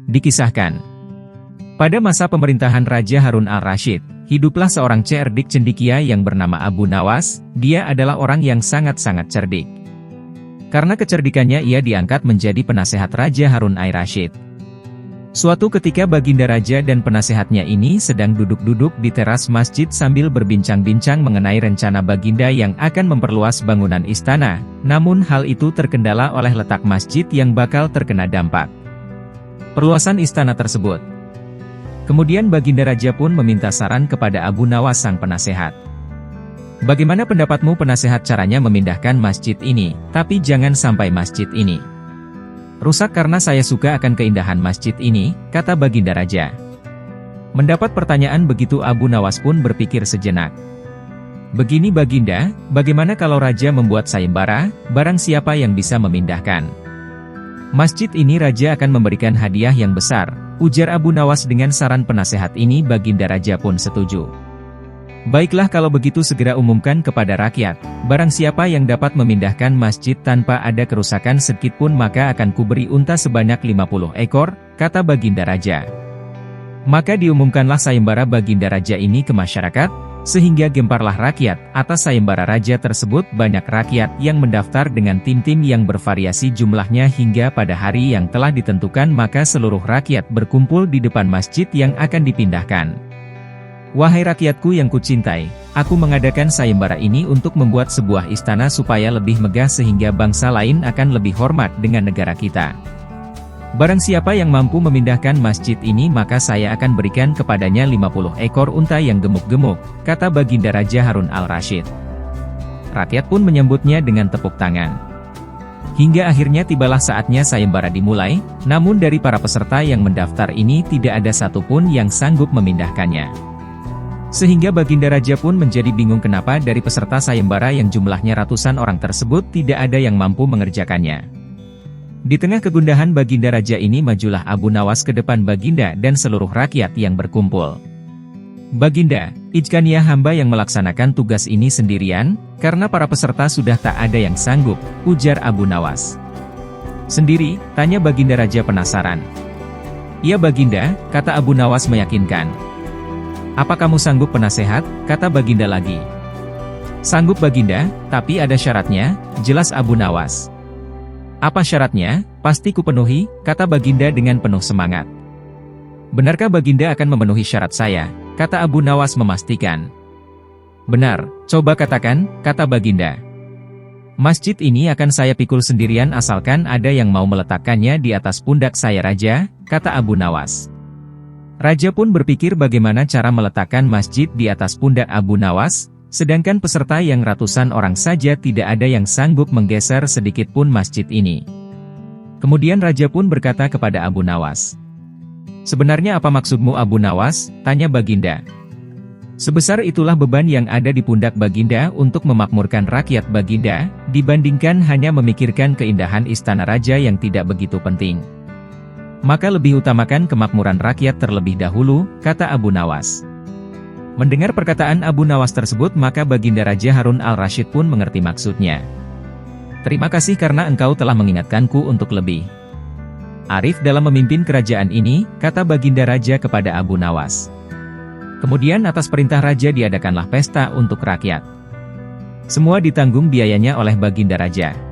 Dikisahkan, pada masa pemerintahan Raja Harun al-Rasyid, hiduplah seorang cerdik cendekia yang bernama Abu Nawas. Dia adalah orang yang sangat-sangat cerdik. Karena kecerdikannya ia diangkat menjadi penasehat Raja Harun al-Rasyid. Suatu ketika Baginda Raja dan penasehatnya ini sedang duduk-duduk di teras masjid sambil berbincang-bincang mengenai rencana Baginda yang akan memperluas bangunan istana, namun hal itu terkendala oleh letak masjid yang bakal terkena dampak perluasan istana tersebut. Kemudian Baginda Raja pun meminta saran kepada Abu Nawas sang penasehat. Bagaimana pendapatmu penasehat caranya memindahkan masjid ini, tapi jangan sampai masjid ini rusak karena saya suka akan keindahan masjid ini, kata Baginda Raja. Mendapat pertanyaan begitu Abu Nawas pun berpikir sejenak. Begini Baginda, bagaimana kalau Raja membuat sayembara, barang siapa yang bisa memindahkan masjid ini Raja akan memberikan hadiah yang besar, ujar Abu Nawas. Dengan saran penasehat ini Baginda Raja pun setuju. Baiklah kalau begitu segera umumkan kepada rakyat, barang siapa yang dapat memindahkan masjid tanpa ada kerusakan sedikit pun maka akan kuberi unta sebanyak 50 ekor, kata Baginda Raja. Maka diumumkanlah sayembara Baginda Raja ini ke masyarakat, sehingga gemparlah rakyat. Atas sayembara Raja tersebut banyak rakyat yang mendaftar dengan tim-tim yang bervariasi jumlahnya hingga pada hari yang telah ditentukan maka seluruh rakyat berkumpul di depan masjid yang akan dipindahkan. Wahai rakyatku yang kucintai, aku mengadakan sayembara ini untuk membuat sebuah istana supaya lebih megah sehingga bangsa lain akan lebih hormat dengan negara kita. Barang siapa yang mampu memindahkan masjid ini maka saya akan berikan kepadanya 50 ekor unta yang gemuk-gemuk, kata Baginda Raja Harun al-Rasyid. Rakyat pun menyambutnya dengan tepuk tangan. Hingga akhirnya tibalah saatnya sayembara dimulai, namun dari para peserta yang mendaftar ini tidak ada satupun yang sanggup memindahkannya. Sehingga Baginda Raja pun menjadi bingung kenapa dari peserta sayembara yang jumlahnya ratusan orang tersebut tidak ada yang mampu mengerjakannya. Di tengah kegundahan Baginda Raja ini majulah Abu Nawas ke depan Baginda dan seluruh rakyat yang berkumpul. Baginda, ijkaniah hamba yang melaksanakan tugas ini sendirian, karena para peserta sudah tak ada yang sanggup, ujar Abu Nawas. Sendiri, tanya Baginda Raja penasaran. Iya Baginda, kata Abu Nawas meyakinkan. Apa kamu sanggup penasehat, kata Baginda lagi. Sanggup Baginda, tapi ada syaratnya, jelas Abu Nawas. Apa syaratnya? Pasti kupenuhi, kata Baginda dengan penuh semangat. Benarkah Baginda akan memenuhi syarat saya? Kata Abu Nawas memastikan. Benar, coba katakan, kata Baginda. Masjid ini akan saya pikul sendirian asalkan ada yang mau meletakkannya di atas pundak saya Raja, kata Abu Nawas. Raja pun berpikir bagaimana cara meletakkan masjid di atas pundak Abu Nawas, sedangkan peserta yang ratusan orang saja tidak ada yang sanggup menggeser sedikit pun masjid ini. Kemudian Raja pun berkata kepada Abu Nawas. Sebenarnya apa maksudmu Abu Nawas? Tanya Baginda. Sebesar itulah beban yang ada di pundak Baginda untuk memakmurkan rakyat Baginda, dibandingkan hanya memikirkan keindahan istana Raja yang tidak begitu penting. Maka lebih utamakan kemakmuran rakyat terlebih dahulu, kata Abu Nawas. Mendengar perkataan Abu Nawas tersebut maka Baginda Raja Harun al-Rasyid pun mengerti maksudnya. Terima kasih karena engkau telah mengingatkanku untuk lebih arif dalam memimpin kerajaan ini, kata Baginda Raja kepada Abu Nawas. Kemudian atas perintah Raja diadakanlah pesta untuk rakyat. Semua ditanggung biayanya oleh Baginda Raja.